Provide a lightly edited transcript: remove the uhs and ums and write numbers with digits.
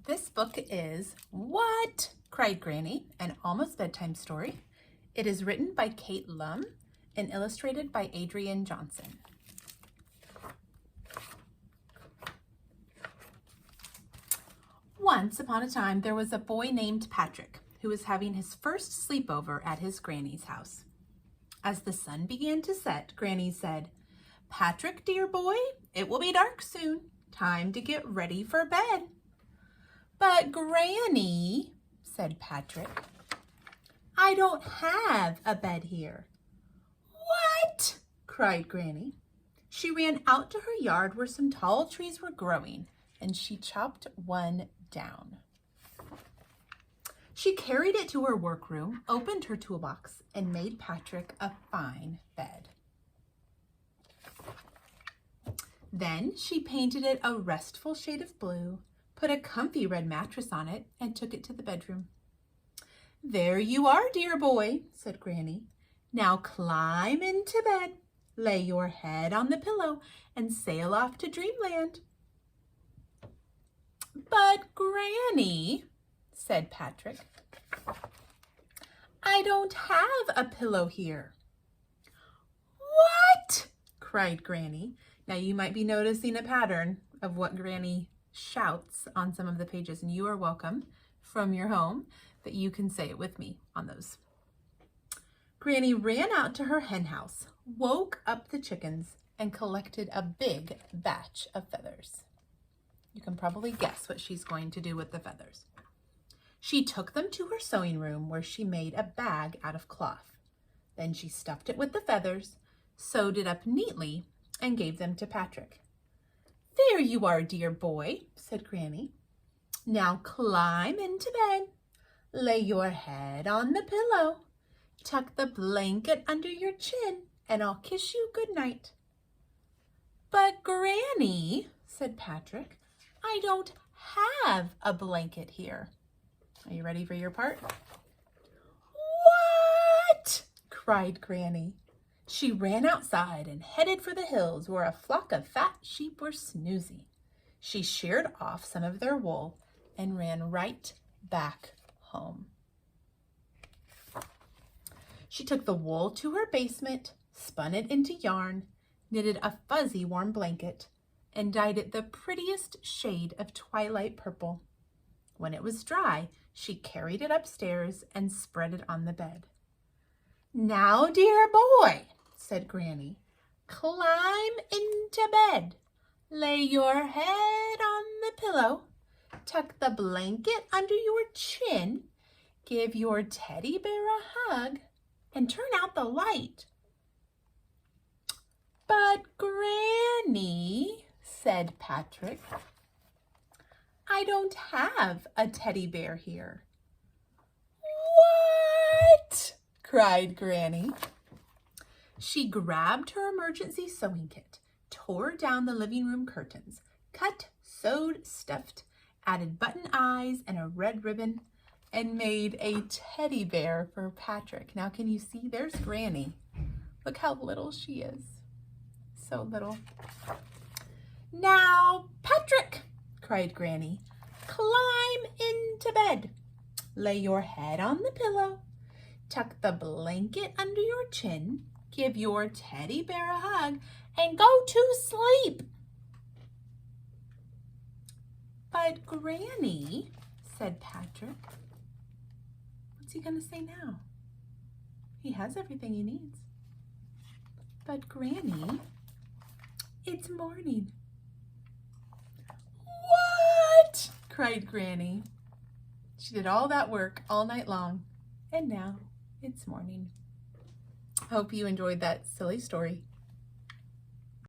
This book is What? Cried Granny, an almost bedtime story. It is written by Kate Lum and illustrated by Adrienne Johnson. Once upon a time, there was a boy named Patrick who was having his first sleepover at his granny's house. As the sun began to set, Granny said, "Patrick, dear boy, it will be dark soon. Time to get ready for bed." "But Granny," said Patrick, "I don't have a bed here." "What?" cried Granny. She ran out to her yard where some tall trees were growing, and she chopped one down. She carried it to her workroom, opened her toolbox, and made Patrick a fine bed. Then she painted it a restful shade of blue, put a comfy red mattress on it, and took it to the bedroom. "There you are, dear boy," said Granny. "Now climb into bed, lay your head on the pillow, and sail off to dreamland." "But Granny," said Patrick, "I don't have a pillow here." "What?" cried Granny. Now you might be noticing a pattern of what Granny shouts on some of the pages, and you are welcome from your home that you can say it with me on those. Granny ran out to her hen house, woke up the chickens, and collected a big batch of feathers. You can probably guess what she's going to do with the feathers. She took them to her sewing room where she made a bag out of cloth. Then she stuffed it with the feathers, sewed it up neatly, and gave them to Patrick. "There you are, dear boy," said Granny. "Now climb into bed, lay your head on the pillow, tuck the blanket under your chin, and I'll kiss you good night." "But Granny," said Patrick, "I don't have a blanket here." Are you ready for your part? "What?" cried Granny. She ran outside and headed for the hills where a flock of fat sheep were snoozing. She sheared off some of their wool and ran right back home. She took the wool to her basement, spun it into yarn, knitted a fuzzy warm blanket, and dyed it the prettiest shade of twilight purple. When it was dry, she carried it upstairs and spread it on the bed. "Now, dear boy," said Granny, "climb into bed, lay your head on the pillow, tuck the blanket under your chin, give your teddy bear a hug, and turn out the light." "But Granny," said Patrick, "I don't have a teddy bear here." "What?" cried Granny. She grabbed her emergency sewing kit, tore down the living room curtains, cut, sewed, stuffed, added button eyes and a red ribbon, and made a teddy bear for Patrick. Now can you see? There's Granny. Look how little she is. So little. "Now, Patrick," cried Granny, "climb into bed, lay your head on the pillow, tuck the blanket under your chin, give your teddy bear a hug, and go to sleep." "But Granny," said Patrick. What's he going to say now? He has everything he needs. "But Granny, it's morning." "What?" cried Granny. She did all that work all night long, and now it's morning. Hope you enjoyed that silly story.